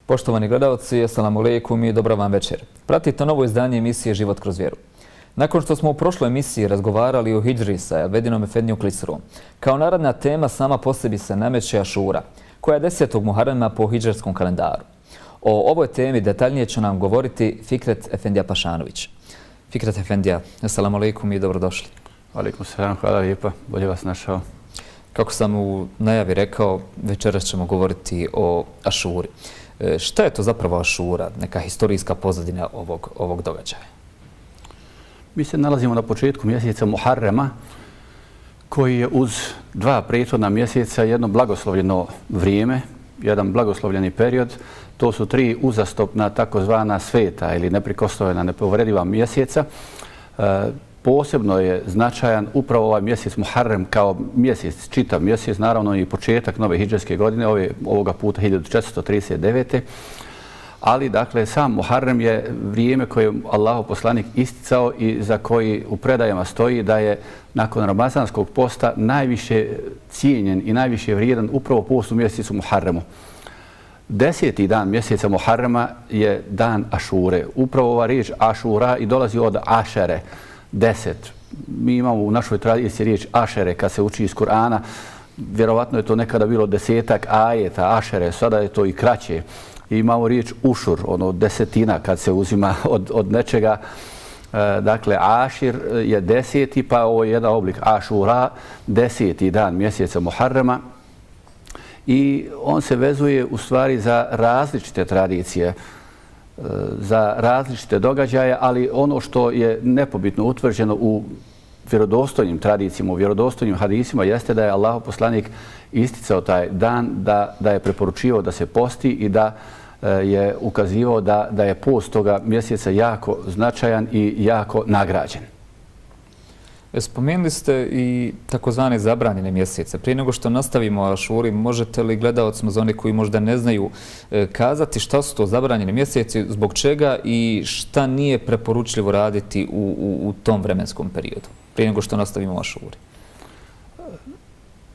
Poštovani gledalci, assalamu alaikum i dobro vam večer. Pratite novo izdanje emisije Život kroz vjeru. Nakon što smo u prošloj emisiji razgovarali o hidžri sa Elvedinom Efendijom Kliserom, kao naredna tema sama po sebi se nameće Ašura, koja je 10. Muharrema po hidžarskom kalendaru. O ovoj temi detaljnije će nam govoriti Fikret Efendija Pašanović. Fikret Efendija, assalamu alaikum i dobrodošli. Alaikum salam, hvala lijepa, bolje vas našao. Kako sam u najavi rekao, večeras ćemo govoriti o Ašuri. Šta je to zapravo Ašura, neka historijska pozadina ovog događaja? Mi se nalazimo na početku mjeseca Muharrema, koji je uz dva prethodna mjeseca jedno blagoslovljeno vrijeme, jedan blagoslovljeni period. To su tri uzastopna takozvana sveta ili neprikosnovena, nepovrediva mjeseca. Posebno je značajan upravo ovaj mjesec Muharrem kao mjesec, čitav mjesec, naravno i početak nove hidžarske godine, ovoga puta 1439. Ali, dakle, sam Muharrem je vrijeme koje je Allahov poslanik isticao i za koji u predajama stoji da je nakon ramazanskog posta najviše cijenjen i najviše vrijedan upravo post u mjesecu Muharremu. 10. dan mjeseca Muharrema je dan Ašure. Upravo ova riječ Ašura i dolazi od Ašere, 10. Mi imamo u našoj tradiciji riječ Ašere kad se uči iz Kur'ana. Vjerovatno je to nekada bilo 10-ak ajeta Ašere, sada je to i kraće. I imamo riječ Ušur, ono desetina kad se uzima od nečega. Dakle, Ašir je 10. pa ovo je jedan oblik Ašura, 10. dan mjeseca Muharrema. I on se vezuje u stvari za različite tradicije, za različite događaje, ali ono što je nepobitno utvrđeno u vjerodostojnim tradicijama, u vjerodostojnim hadisima jeste da je Allahov poslanik isticao taj dan, da je preporučivao da se posti i da je ukazivao da je post toga mjeseca jako značajan i jako nagrađen. Spomenuli ste i takozvane zabranjene mjesece. Prije nego što nastavimo o Ašuri, možete li gledalcima za one koji možda ne znaju kazati šta su to zabranjeni mjeseci, zbog čega i šta nije preporučljivo raditi u tom vremenskom periodu? Prije nego što nastavimo o Ašuri.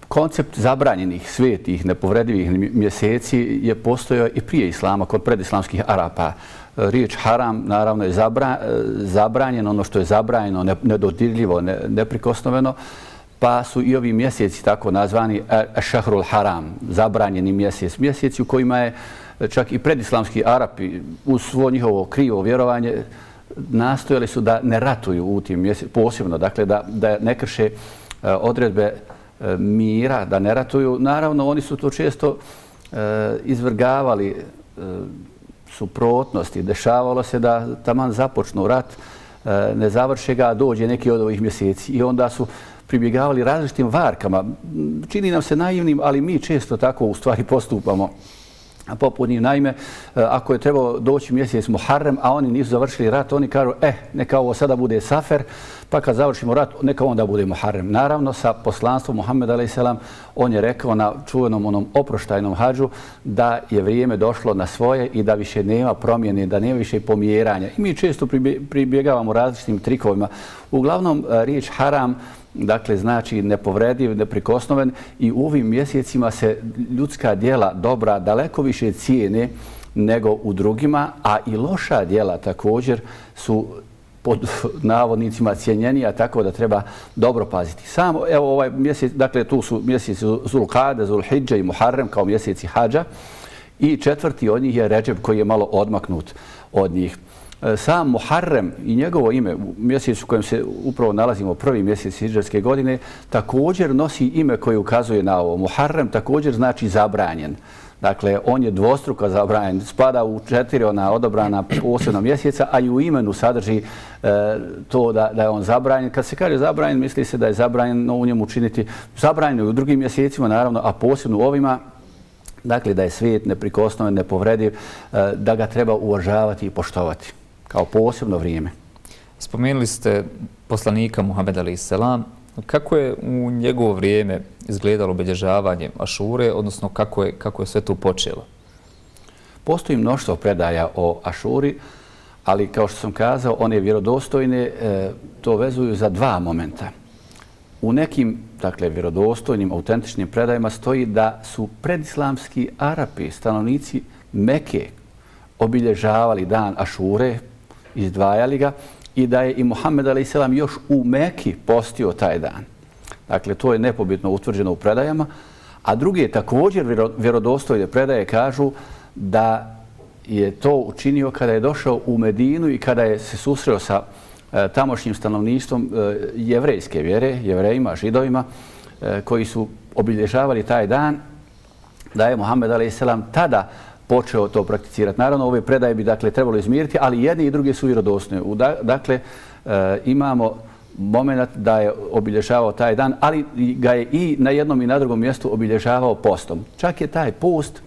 Koncept zabranjenih, svetih, nepovredivih mjeseci je postojao i prije Islama, kod predislamskih Arapa. Riječ haram naravno je zabranjeno, ono što je zabranjeno, nedodirljivo, neprikosnoveno, pa su i ovi mjeseci tako nazvani šahrul haram, zabranjeni mjesec. Mjeseci u kojima je čak i predislamski Arapi uz svo njihovo krivo vjerovanje nastojali su da ne ratuju u tim mjesecima, posebno, dakle da ne krše odredbe mira, da ne ratuju. Naravno, oni su to često izvrgavali suprotnosti. Dešavalo se da taman započnu rat, ne završe ga, dođe neki od ovih mjeseci i onda su pribjegavali različitim varkama. Čini nam se naivnim, ali mi često tako u stvari postupamo poput njih. Naime, ako je trebao doći mjesec Muharrem, a oni nisu završili rat, oni kažu, neka ovo sada bude Safer, pa kad završimo rat, neka onda bude Muharrem. Naravno, sa poslanstvom Muhammeda a.s. on je rekao na čuvenom onom oproštajnom hadžu da je vrijeme došlo na svoje i da više nema promjene, da nema više pomjeranja. I mi često pribjegavamo različitim trikovima. Uglavnom, riječ haram, dakle, znači nepovrediv, neprikosnoven i u ovim mjesecima se ljudska djela dobra daleko više cijene nego u drugima, a i loša djela također su pod navodnicima cijenjenija, tako da treba dobro paziti. Samo, evo ovaj mjesec, dakle tu su mjeseci Zulkade, Zulhidža i Muharrem kao mjeseci hađa i četvrti od njih je Redžeb koji je malo odmaknut od njih. Sam Muharrem i njegovo ime, mjesec u kojem se upravo nalazimo, prvi mjesec hidžarske godine, također nosi ime koje ukazuje na ovo. Muharrem također znači zabranjen. Dakle, on je dvostruko zabranjen, spada u 4 ona odobrana posebna mjeseca, a i u imenu sadrži to da je on zabranjen. Kad se kaže zabranjen, misli se da je zabranjeno u njemu činiti zabranjeno i u drugim mjesecima, naravno, a posebno u ovima, dakle, da je svijet neprikosnoven, nepovrediv, da ga treba uvažavati i poštovati kao posebno vrijeme. Spomenuli ste poslanika Muhammeda a.s. Kako je u njegovo vrijeme izgledalo obilježavanje Ašure, odnosno kako je sve to počelo? Postoji mnoštvo predaja o Ašuri, ali kao što sam kazao, one vjerodostojne to vezuju za dva momenta. U nekim, dakle, vjerodostojnim, autentičnim predajama stoji da su predislamski Arapi, stanovnici Meke, obilježavali dan Ašure, izdvajali ga i da je i Muhammed a.s. još u Meki postio taj dan. Dakle, to je nepobitno utvrđeno u predajama. A druge također vjerodostojne predaje kažu da je to učinio kada je došao u Medinu i kada je se susreo sa tamošnjim stanovništvom jevrejske vjere, jevrejima, židovima, koji su obilježavali taj dan, da je Muhammed a.s. tada počeo to prakticirati. Naravno, ove predaje bi trebalo izmiriti, ali jedni i drugi su vjerodostojne. Dakle, imamo moment da je obilježavao taj dan, ali ga je i na jednom i na drugom mjestu obilježavao postom. Čak je taj post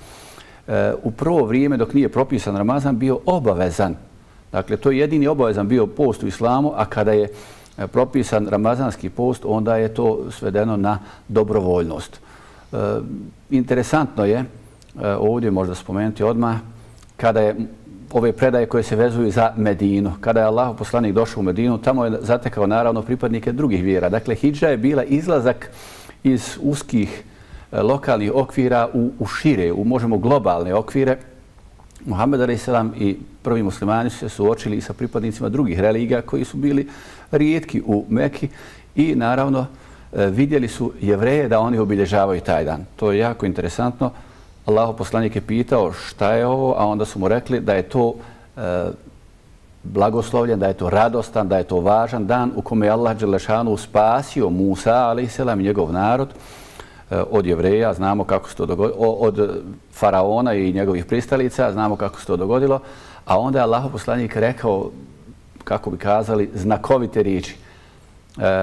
u prvo vrijeme, dok nije propisan Ramazan, bio obavezan. Dakle, to je jedini obavezan bio post u islamu, a kada je propisan ramazanski post, onda je to svedeno na dobrovoljnost. Interesantno je ovdje možda spomenuti odmah kada je ove predaje koje se vezuju za Medinu. Kada je Allahov poslanik došao u Medinu, tamo je zatekao naravno pripadnike drugih vjera. Dakle, hidža je bila izlazak iz uskih lokalnih okvira u šire, u možemo globalne okvire. Muhammed a.s. i prvi muslimani su se suočili sa pripadnicima drugih religija koji su bili rijetki u Meki i naravno vidjeli su Jevreje da oni obilježavaju taj dan. To je jako interesantno. Allahov poslanik je pitao šta je ovo, a onda su mu rekli da je to blagoslovljen, da je to radostan, da je to važan dan u kome je Allah dželešanu spasio Musa a.s. i njegov narod od Jevreja, znamo kako se to dogodilo, od faraona i njegovih pristalica, znamo kako se to dogodilo, a onda je Allahov poslanik rekao, kako bi kazali, znakovite riječi.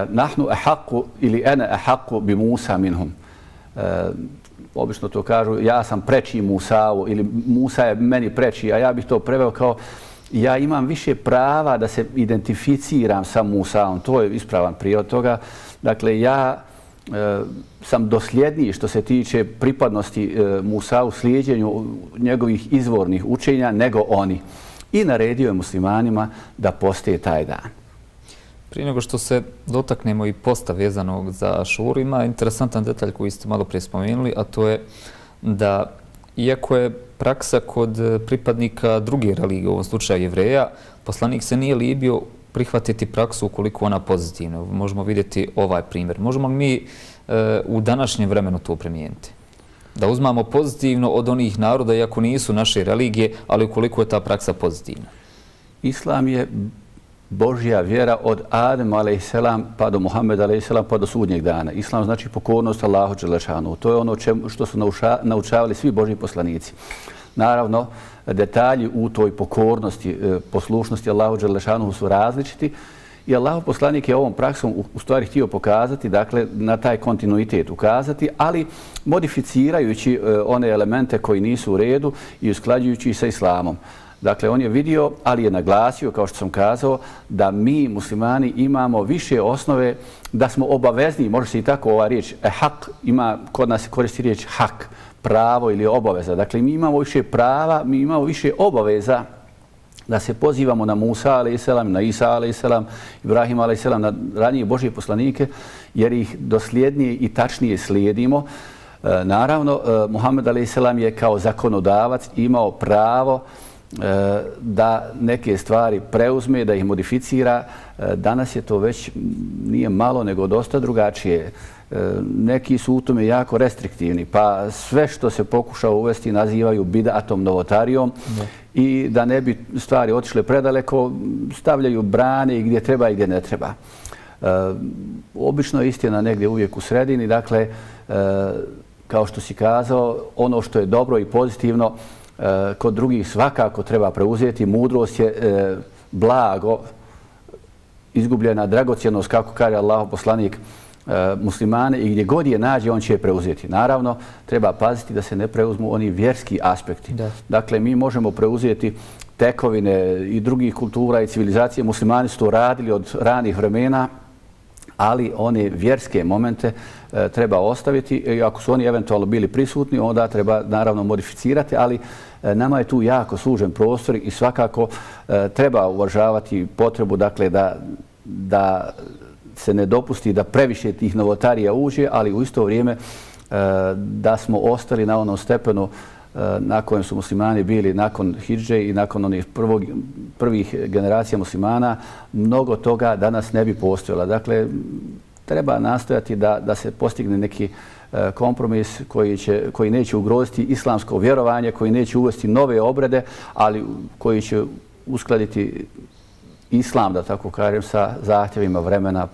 Nahnu ahaqu ili ene ahaqu bi Musa minhum. Obično to kažu, ja sam preči Musavu ili Musa je meni preči, a ja bih to preveo kao ja imam više prava da se identificiram sa Musavom. To je ispravan prijevod toga. Dakle, ja sam dosljedniji što se tiče pripadnosti Musa u slijedjenju njegovih izvornih učenja nego oni. I naredio je muslimanima da poste taj dan. Prije nego što se dotaknemo i posta vezanog za Ašuru, ima interesantan detalj koji ste malo prije spomenuli, a to je da iako je praksa kod pripadnika druge religije, u ovom slučaju Jevreja, poslanik se nije libio prihvatiti praksu ukoliko ona pozitivna. Možemo vidjeti ovaj primjer. Možemo li mi u današnjem vremenu to primijeniti? Da uzmamo pozitivno od onih naroda, iako nisu naše religije, ali ukoliko je ta praksa pozitivna. Islam je Božja vjera od Adem a.s. pa do Muhammeda a.s. pa do sudnjeg dana. Islam znači pokornost Allahu dželešanu. To je ono što su naučavali svi Božji poslanici. Naravno, detalji u toj pokornosti, poslušnosti Allahu dželešanu su različiti i Allahov poslanik je ovom praksom u stvari htio pokazati, dakle, na taj kontinuitet ukazati, ali modificirajući one elemente koji nisu u redu i usklađujući ih sa islamom. Dakle, on je vidio, ali je naglasio, kao što sam kazao, da mi, muslimani, imamo više osnove, da smo obavezni, može se i tako ova riječ, hak, ima, kod nas se koristi riječ hak, pravo ili obaveza. Dakle, mi imamo više prava, mi imamo više obaveza da se pozivamo na Musa a.s., na Isa a.s., Ibrahim a.s., na ranije Božje poslanike, jer ih dosljednije i tačnije slijedimo. Naravno, Muhammed a.s. je kao zakonodavac imao pravo da neke stvari preuzme, da ih modificira. Danas je to već nije malo, nego dosta drugačije. Neki su u tome jako restriktivni, pa sve što se pokuša uvesti nazivaju bidatom, novotarijom i da ne bi stvari otišle predaleko, stavljaju brane i gdje treba i gdje ne treba. Obično je istina negdje uvijek u sredini, dakle, kao što si kazao, ono što je dobro i pozitivno kod drugih svakako treba preuzeti. Mudrost je blago, izgubljena dragocjenost, kako kaže Allahov poslanik, muslimane i gdje god je nađe, on će je preuzeti. Naravno, treba paziti da se ne preuzmu oni vjerski aspekti. Dakle, mi možemo preuzeti tekovine i drugih kultura i civilizacije. Muslimani su to radili od ranih vremena, ali one vjerske momente treba ostaviti i ako su oni eventualno bili prisutni, onda treba naravno modificirati, ali nama je tu jako sužen prostor i svakako treba uvažavati potrebu, dakle, da se ne dopusti da previše tih novotarija uđe, ali u isto vrijeme da smo ostali na onom stepenu na kojem su muslimani bili nakon hidže i nakon onih prvih generacija muslimana, mnogo toga danas ne bi postojalo. Dakle, treba nastojati da se postigne neki kompromis koji neće ugroziti islamsko vjerovanje, koji neće uvesti nove obrede, ali koji će uskladiti islam, da tako kažem, sa zahtjevima vremena,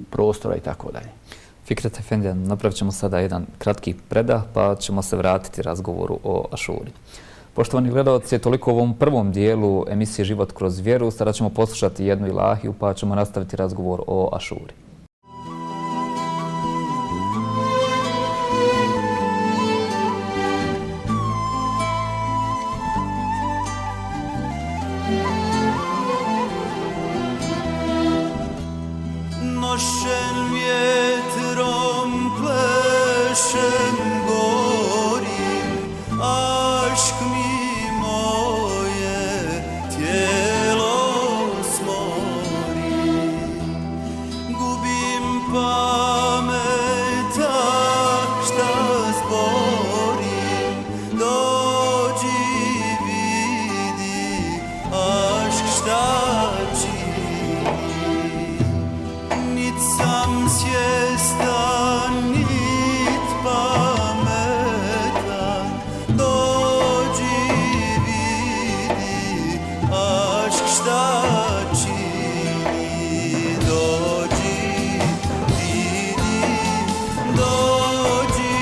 prostora i tako dalje. Fikret Efendija, napravit ćemo sada jedan kratki predah, pa ćemo se vratiti razgovoru o Ašuri. Poštovani gledalci, toliko u ovom prvom dijelu emisije Život kroz vjeru. Sada ćemo poslušati jednu ilahiju, pa ćemo nastaviti razgovor o Ašuri. Nošen vjetrom plešem gorim, ašk mi moje tijelo smori. Gubim pamet, šta zborim, dođi vidi, ašk šta čini. Nit sam svjestan, nit pametan, dođi vidi, ašk šta čini. Dođi vidi, dođi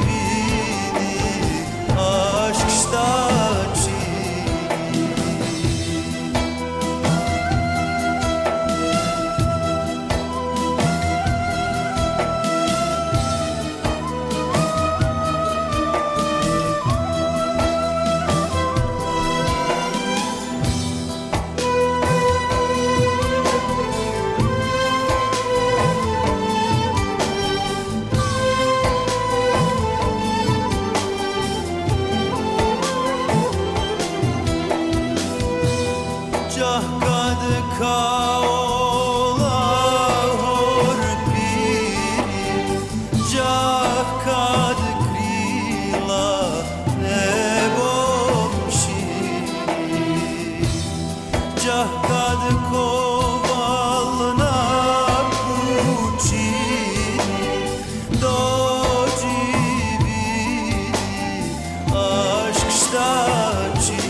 vidi, ašk šta čini. Čah kad kao lahor pirim, čah kad krila nebom širi, čah kad koval na pučini, dođi vidi, ašk šta čini.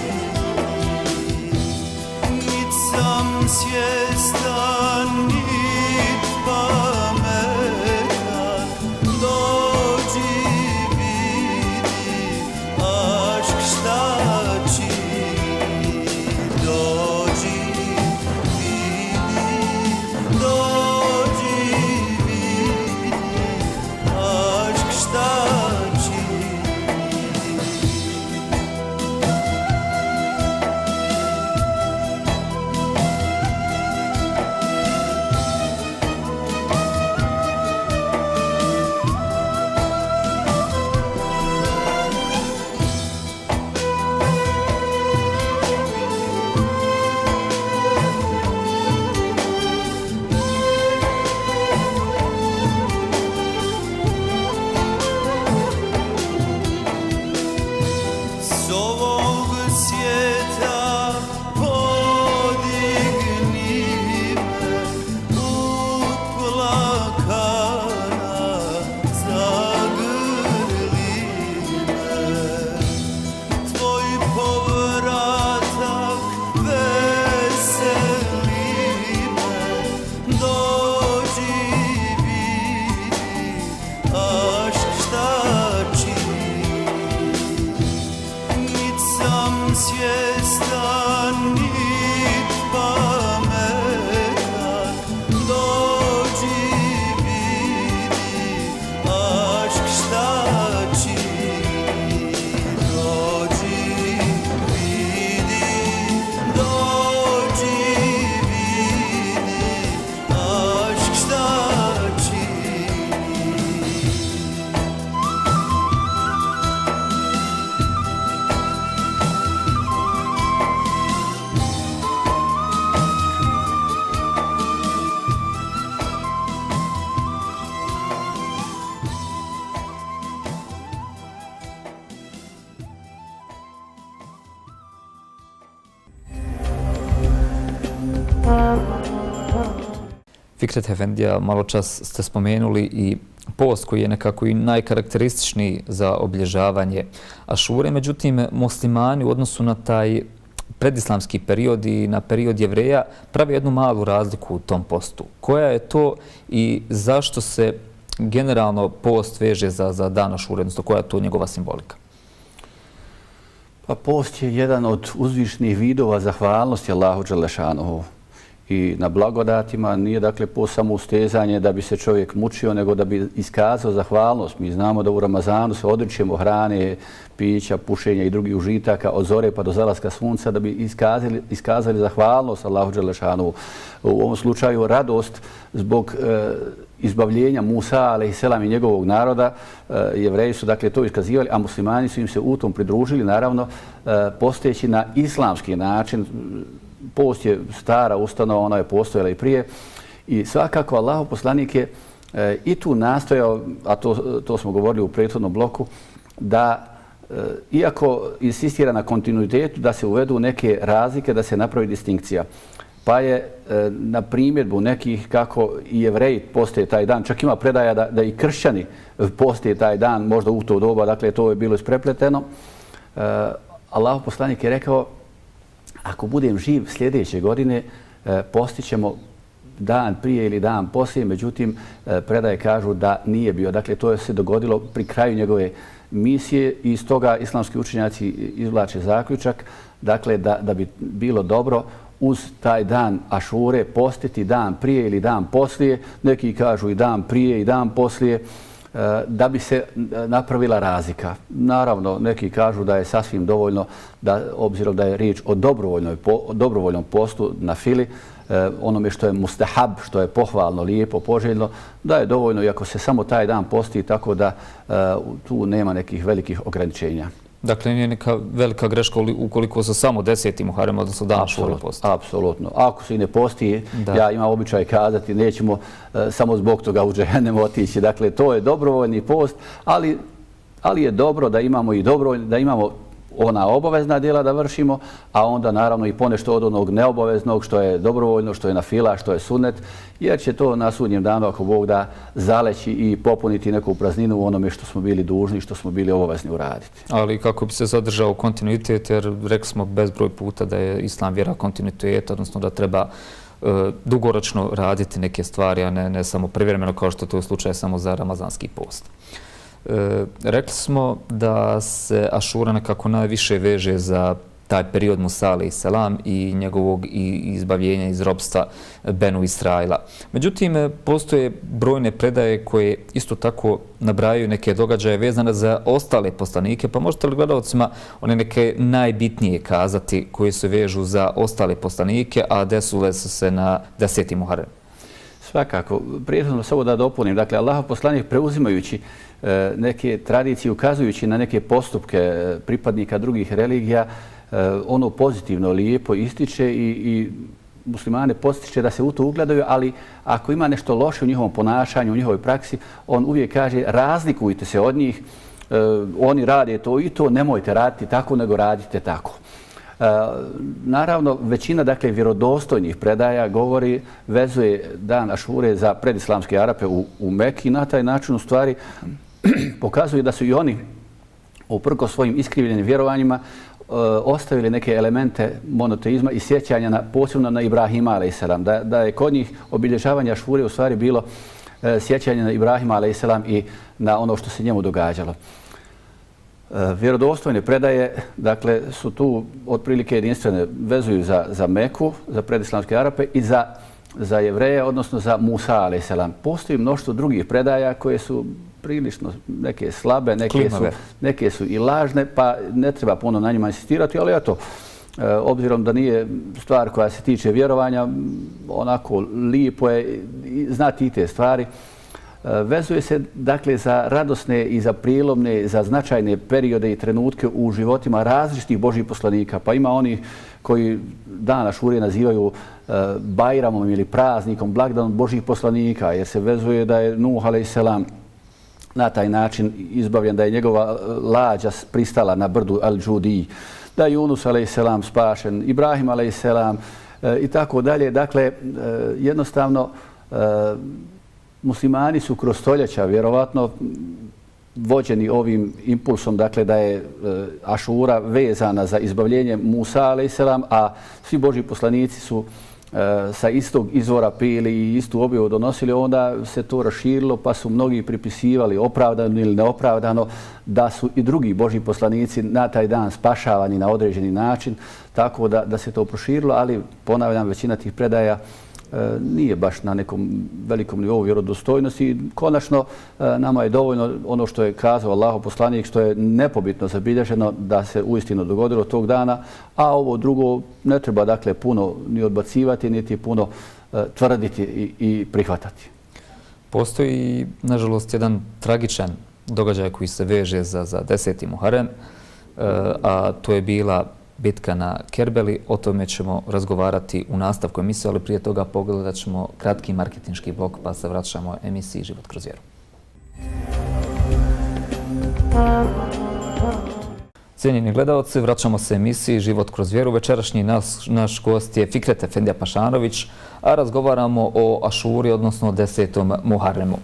Nit sam svjestan, nit pametan, dođi vidi, ašk šta čini. Dođi vidi, dođi vidi, ašk šta čini. Fikret Efendija, malo čas ste spomenuli i post koji je nekako i najkarakterističniji za obilježavanje Ašure. Međutim, muslimani u odnosu na taj predislamski period i na period Jevreja pravi jednu malu razliku u tom postu. Koja je to i zašto se generalno post veže za dan Ašure, odnosno koja je to njegova simbolika? Pa post je jedan od uzvišnih vidova zahvalnosti Allahu dželešanohu i na blagodatima. Nije dakle post samo ustezanje da bi se čovjek mučio, nego da bi iskazao zahvalnost. Mi znamo da u Ramazanu se odričemo hrane, pića, pušenja i drugih užitaka od zore pa do zalaska sunca da bi iskazali zahvalnost Allahu dželešanohu. U ovom slučaju radost zbog izbavljenja Musa alejselam i njegovog naroda. Jevreji su dakle to iskazivali, a muslimani su im se u tom pridružili, naravno postojeći na islamski način. Post je stara ustanova, ona je postojala i prije i svakako Allahov poslanik je i tu nastojao, a to smo govorili u prethodnom bloku, da iako insistira na kontinuitetu, da se uvedu neke razlike, da se napravi distinkcija. Pa je na primjedbu nekih kako i Jevreji postoje taj dan, čak ima predaja da i kršćani postoje taj dan, možda u to doba, dakle to je bilo isprepleteno. Allahov poslanik je rekao, ako budem živ sljedeće godine, postićemo dan prije ili dan poslije, međutim predaje kažu da nije bio. Dakle, to je se dogodilo pri kraju njegove misije i iz toga islamski učenjaci izvlače zaključak, dakle da bi bilo dobro uz taj dan Ašure postiti dan prije ili dan poslije, neki kažu i dan prije i dan poslije, da bi se napravila razlika. Naravno, neki kažu da je sasvim dovoljno, da obzirom da je riječ o dobrovoljnom postu na fili, onome što je mustahab, što je pohvalno, lijepo, poželjno, da je dovoljno i ako se samo taj dan posti, tako da tu nema nekih velikih ograničenja. Dakle, nije neka velika greška ukoliko se samo 10. Muharem, odnosno dan Ašure posti. Apsolutno. Ako se i ne posti, ja imam običaj kazati, nećemo samo zbog toga u džehennem otići. Dakle, to je dobrovoljni post, ali je dobro da imamo i dobrovoljni, da imamo ona obavezna djela da vršimo, a onda naravno i ponešto od onog neobaveznog što je dobrovoljno, što je na fila, što je sunnet, jer će to na sudnjem danu, ako Bog da, zaleći i popuniti neku prazninu u onome što smo bili dužni, što smo bili obavezni uraditi. Ali kako bi se zadržao kontinuitet, jer rekli smo bezbroj puta da je islam vjera kontinuiteta, odnosno da treba dugoročno raditi neke stvari, a ne samo privremeno kao što to je slučaj samo za ramazanski post. Rekli smo da se Ašura nekako najviše veže za taj period Musa alejselam i njegovog izbavljenja iz ropstva Benu Israila. Međutim, postoje brojne predaje koje isto tako nabrajaju neke događaje vezane za ostale poslanike, pa možete li gledalcima one neke najbitnije kazati koje se vežu za ostale poslanike, a desile su se na 10. Muharem? Svakako. Prijetno samo da dopunim. Dakle, Allahov poslanik preuzimajući neke tradicije, ukazujući na neke postupke pripadnika drugih religija, ono pozitivno, lijepo ističe i muslimane postiče da se u to ugledaju, ali ako ima nešto loše u njihovom ponašanju, u njihovoj praksi, on uvijek kaže razlikujte se od njih, oni rade to i to, nemojte raditi tako, nego radite tako. Naravno, većina dakle vjerodostojnih predaja govori, vezuje dan Ašure za predislamske Arape u Meki i na taj način u stvari pokazuje da su i oni uprkos svojim iskrivljenim vjerovanjima ostavili neke elemente monoteizma i sjećanja posebno na Ibrahima alejselam. Da je kod njih obilježavanje Ašure u stvari bilo sjećanje na Ibrahima alejselam i na ono što se njemu događalo. Vjerodostojne predaje, dakle, su tu otprilike jedinstvene, vezuju za Meku, za predislamske Arape i za Jevreje, odnosno za Musa alejselam. Postoji mnoštvo drugih predaja koje su prilično neke slabe, neke su i lažne, pa ne treba puno na njima insistirati, ali eto, obzirom da nije stvar koja se tiče vjerovanja, onako lijepo je znati i te stvari. Vezuje se dakle za radosne i za prijelomne, za značajne periode i trenutke u životima različitih Božjih poslanika. Pa ima oni koji dan Ašure nazivaju Bajramom ili praznikom, blagdanom Božjih poslanika, jer se vezuje da je Nuh alejselam na taj način izbavljen, da je njegova lađa pristala na brdu Al-Džudi, da je Yunus alejselam spašen, Ibrahim alejselam i tako dalje. Dakle, jednostavno Muslimani su kroz stoljeća vjerovatno vođeni ovim impulsom, dakle da je Ašura vezana za izbavljenje Musa a.s., a svi Božji poslanici su sa istog izvora pili i istu objavu donosili, onda se to raširilo pa su mnogi pripisivali opravdano ili neopravdano da su i drugi Božji poslanici na taj dan spašavani na određeni način, tako da se to proširilo, ali ponavljam, većina tih predaja nije baš na nekom velikom nivou vjerodostojnosti. Konačno, nama je dovoljno ono što je kazao Allahov poslanik, što je nepobitno zabilježeno da se uistinu dogodilo tog dana, a ovo drugo ne treba dakle puno ni odbacivati, niti puno tvrditi i prihvatati. Postoji, nažalost, jedan tragičan događaj koji se veže za 10. Muharem, a to je bila bitka na Kerbeli. O tome ćemo razgovarati u nastavku emisije, ali prije toga pogledat ćemo kratki marketinški blok, pa se vraćamo emisiji Život kroz vjeru. Cijenjeni gledalci, vraćamo se emisiji Život kroz vjeru. Večerašnji naš gost je Fikret Efendija Pašanović, a razgovaramo o Ašuri, odnosno 10. Muharremu.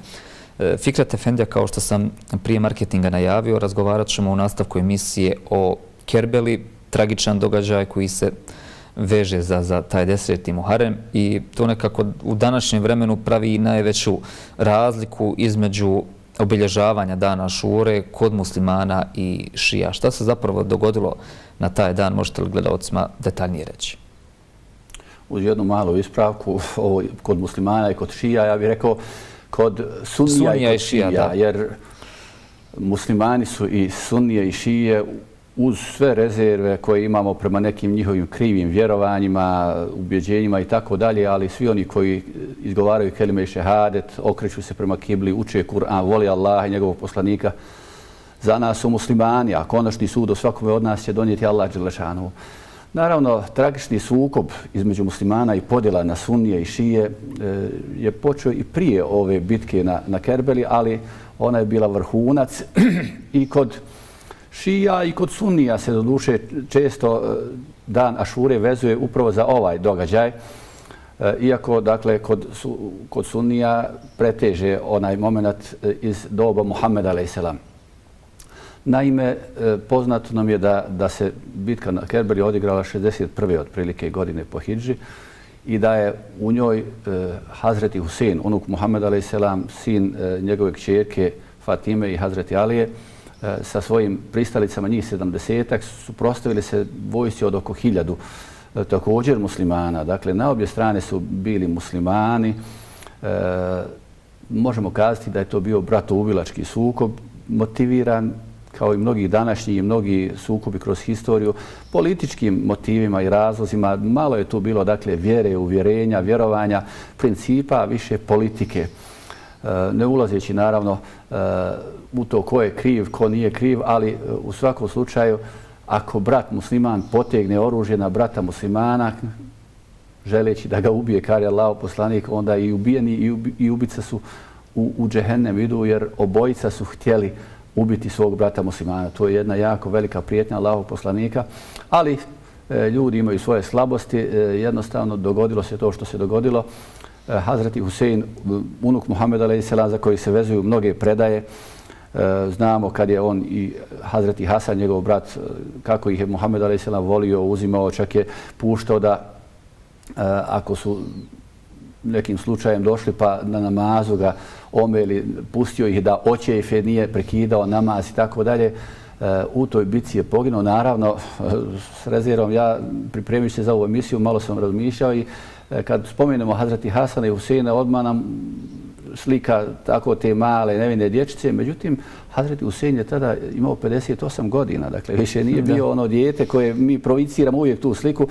Fikret Efendija, kao što sam prije marketinga najavio, razgovarat ćemo u nastavku emisije o Kerbeli, tragičan događaj koji se veže za taj 10. Muharrem, i to nekako u današnjem vremenu pravi najveću razliku između obilježavanja dana Ašure kod muslimana i šija. Šta se zapravo dogodilo na taj dan, možete li gledalcima detaljnije reći? Uz jednu malu ispravku, kod muslimana i kod šija, ja bih rekao kod sunnija i kod šija, jer muslimani su i sunnije i šije uz sve rezerve koje imamo prema nekim njihovim krivim vjerovanjima, ubjeđenjima i tako dalje, ali svi oni koji izgovaraju kelime i šehadet, okreću se prema kibli, uče Kur'an, voli Allaha i njegovog poslanika, za nas su muslimani, a konačni sud o svakome od nas će donijeti Allah dželešanu. Naravno, tragični sukob između muslimana i podjela na sunnije i šije je počeo i prije ove bitke na Kerbeli, ali ona je bila vrhunac i kod šija i kod sunnija se doduše često dan Ašure vezuje upravo za ovaj događaj, iako dakle kod sunnija preteže onaj moment iz doba Muhammeda a.s. Naime, poznato nam je da se bitka na Kerbeli odigrala 61. otprilike godine po hidži i da je u njoj Hazreti Husein, unuk Muhammeda a.s., sin njegove kćerke Fatime i Hazreti Alije, sa svojim pristalicama, njih 70-ak, suprotstavili se vojsci od oko 1000 također muslimana. Dakle, na obje strane su bili muslimani. Možemo kazati da je to bio bratoubilački sukob, motiviran kao i mnogi današnji i mnogi sukobi kroz historiju, političkim motivima i razlozima. Malo je tu bilo dakle vjere, uvjerenja, vjerovanja, principa, više politike. Ne ulazeći naravno u to ko je kriv, ko nije kriv, ali u svakom slučaju ako brat musliman potegne oružje na brata muslimana želeći da ga ubije, kar je Allahov poslanik, onda i ubijeni i ubica su u džehennem idu, jer obojica su htjeli ubiti svog brata muslimana. To je jedna jako velika prijetnja Allahov poslanika, ali ljudi imaju svoje slabosti. Jednostavno dogodilo se to što se dogodilo. Hazreti Husein, unuk Muhammeda a.s., za koji se vezuju mnoge predaje. Znamo kad je on i Hazreti Hasan, njegov brat, kako ih je Muhammed a.s. volio, uzimao, čak je puštao da ako su nekim slučajem došli pa na namazu ga omeli, pustio ih da očefe, nije prekidao namaz i tako dalje. U toj bitci je poginuo. Naravno, s rezervom, ja pripremivši se za ovu emisiju, malo sam razmišljao i kad spomenemo Hazreti Hasana i Huseina, odmah nam slika tako te male nevine dječice. Međutim, Hazreti Husein je tada imao 58 godina. Dakle, više nije bio ono dijete koje mi projiciramo uvijek tu sliku.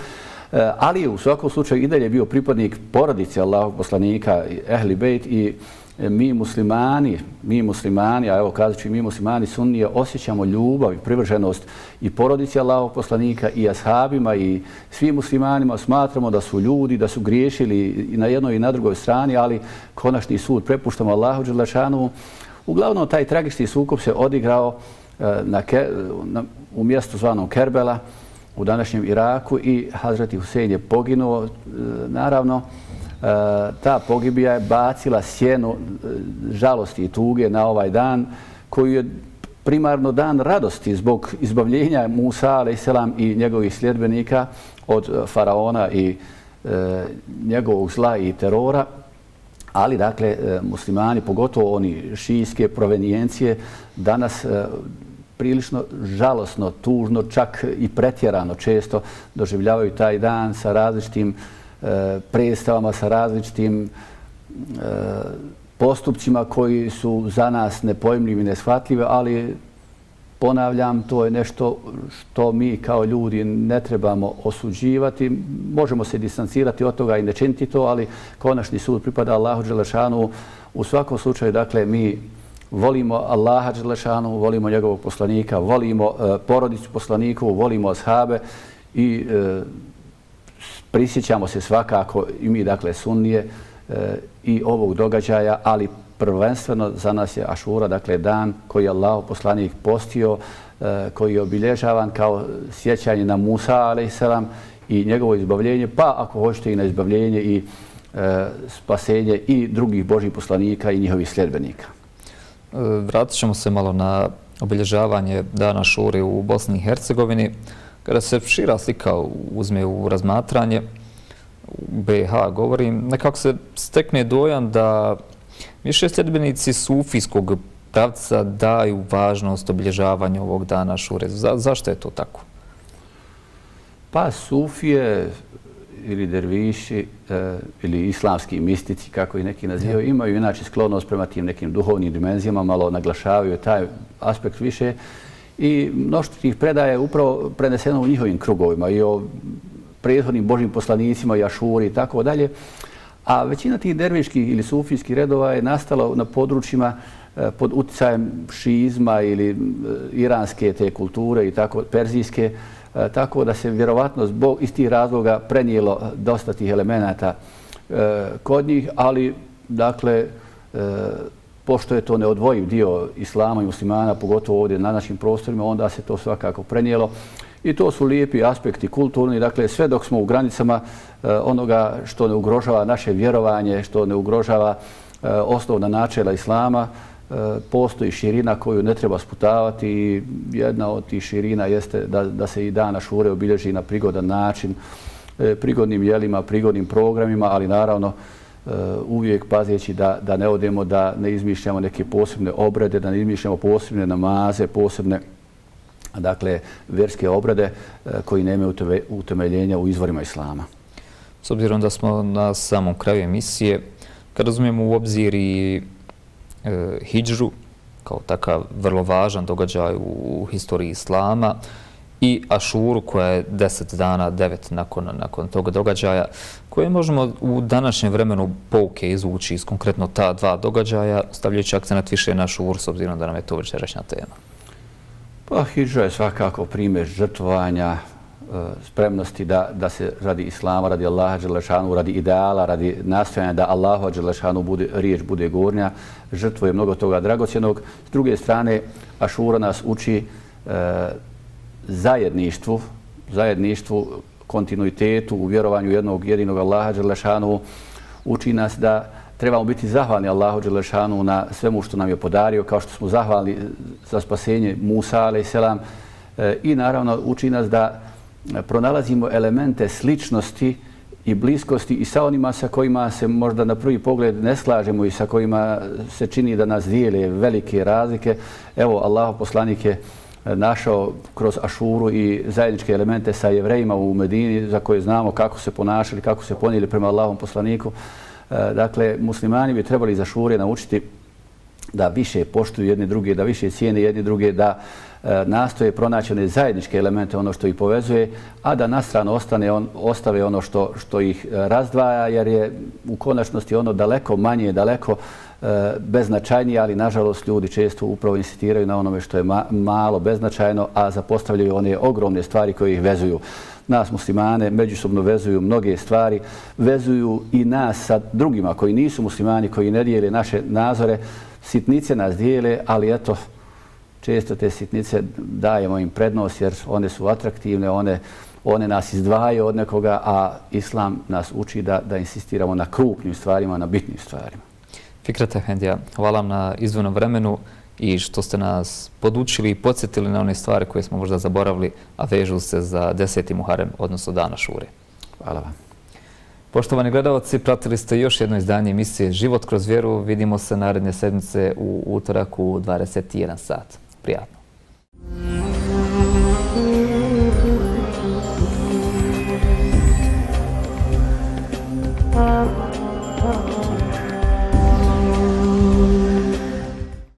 Ali u svakom slučaju i dalje bio pripadnik porodice Allahovog poslanika, Ehli Bejt, i mi muslimani, a evo kazat ću mi muslimani sunnije, osjećamo ljubav i privrženost i porodici Allahovog poslanika i ashabima i svim muslimanima. Smatramo da su ljudi, da su griješili i na jednoj i na drugoj strani, ali konačni sud prepuštamo Allahu dželešanu. Uglavnom, taj tragični sukob se odigrao u mjestu zvanom Kerbela u današnjem Iraku i Hazreti Husein je poginuo. Naravno, Ta pogibija je bacila sjenu žalosti i tuge na ovaj dan koji je primarno dan radosti zbog izbavljenja Musa a.s. i njegovih sljedbenika od faraona i njegovog zla i terora. Ali, dakle, muslimani, pogotovo oni šijske provenijencije, danas prilično žalosno, tužno, čak i pretjerano često doživljavaju taj dan sa različitim predstavama, sa različitim postupcima koji su za nas nepojmljivi i neshvatljivi, ali ponavljam, to je nešto što mi kao ljudi ne trebamo osuđivati. Možemo se distancirati od toga i ne činiti to, ali konačni sud pripada Allahu dželešanu. U svakom slučaju, dakle, mi volimo Allaha dželešanu, volimo njegovog poslanika, volimo porodicu poslaniku, volimo ashabe i prisjećamo se svakako i mi, dakle, sunnije i ovog događaja, ali prvenstveno za nas je Ašura, dakle, dan koji je Allahov poslanik postio, koji je obilježavan kao sjećanje na Musa a.s. i njegovo izbavljenje, pa ako hoćete i na izbavljenje i spasenje i drugih Božjih poslanika i njihovih sljedbenika. Vratit ćemo se malo na obilježavanje dana Ašure u Bosni i Hercegovini. Kada se šira slika uzme u razmatranje, u BiH govorim, nekako se stekne dojam da više sljedbenici sufijskog pravca daju važnost obilježavanju ovog dana Ašure. Zašto je to tako? Pa sufije ili derviši ili islamski mistici, kako i neki nazivaju, imaju inače sklonost prema tim nekim duhovnim dimenzijama, malo naglašavaju taj aspekt više i mnoštvo tih predaja je upravo preneseno u njihovim krugovima i o prethodnim Božjim poslanicima i Ašuri i tako dalje. A većina tih derviških ili sufijskih redova je nastala na područjima pod uticajem šiizma ili iranske te kulture i tako, perzijske, tako da se vjerovatno zbog iz tih razloga prenijelo dosta tih elemenata kod njih, ali dakle, pošto je to neodvojiv dio islama i muslimana, pogotovo ovdje na našim prostorima, onda se to svakako prenijelo. I to su lijepi aspekti kulturni, dakle sve dok smo u granicama onoga što ne ugrožava naše vjerovanje, što ne ugrožava osnovna načela islama, postoji širina koju ne treba sputavati i jedna od tih širina jeste da se i dan Ašure obilježi na prigodan način, prigodnim jelima, prigodnim programima, ali naravno uvijek pazeći da ne odemo, da ne izmišljamo neke posebne obrede, da ne izmišljamo posebne namaze, posebne dakle, vjerske obrede koji nemaju utemeljenja u izvorima islama. S obzirom da smo na samom kraju emisije, kad razumijemo u obzir i hidžru, kao takav vrlo važan događaj u historiji islama, i Ašuru koja je 10 dana, 9 nakon toga događaja, koje možemo u današnjem vremenu pouke izvući iz konkretno ta dva događaja, stavljajući akcent više na Ašuru, s obzirom da nam je to večerašnja tema. Pa hidžra je svakako primjer žrtvovanja, spremnosti da se radi islama, radi Allaha dželešanu, radi ideala, radi nastojanja da Allaha dželešanu riječ bude gornja, žrtvuje mnogo toga dragocjenog. S druge strane, Ašura nas uči zajedništvu, kontinuitetu u vjerovanju jednog jedinog Allaha dželešanu, uči nas da trebamo biti zahvalni Allahu dželešanu na svemu što nam je podario, kao što smo zahvalni za spasenje Musa a.s. I naravno uči nas da pronalazimo elemente sličnosti i bliskosti i sa onima sa kojima se možda na prvi pogled ne slažemo i sa kojima se čini da nas dijele velike razlike. Evo, Allahov poslanik je našao kroz Ašuru i zajedničke elemente sa Jevrejima u Medini, za koje znamo kako se ponašali, kako se ponijeli prema Allahovom poslaniku. Dakle, muslimani bi trebali iz Ašure naučiti da više poštuju jedni druge, da više cijene jedni druge, da nastoje pronaći one zajedničke elemente, ono što ih povezuje, a da na stranu ostave ono što ih razdvaja, jer je u konačnosti ono daleko manje, daleko beznačajnije, ali nažalost ljudi često upravo insistiraju na onome što je malo beznačajno, a zapostavljaju one ogromne stvari koje ih vezuju. Nas muslimane međusobno vezuju mnoge stvari, vezuju i nas sa drugima koji nisu muslimani, koji ne dijele naše nazore. Sitnice nas dijele, ali eto, često te sitnice dajemo im prednost jer one su atraktivne, one one nas izdvajaju od nekoga, a Islam nas uči da insistiramo na krupnim stvarima, na bitnim stvarima. Fikret Efendija, hvala vam na izdvojenom vremenu i što ste nas podučili i podsjetili na one stvari koje smo možda zaboravili, a vežu se za 10. Muharem, odnosno Dana Šure. Hvala vam. Poštovani gledalci, pratili ste još jedno izdanje emisije Život kroz vjeru. Vidimo se naredne sedmice u utorak u 21 sat. Prijatno.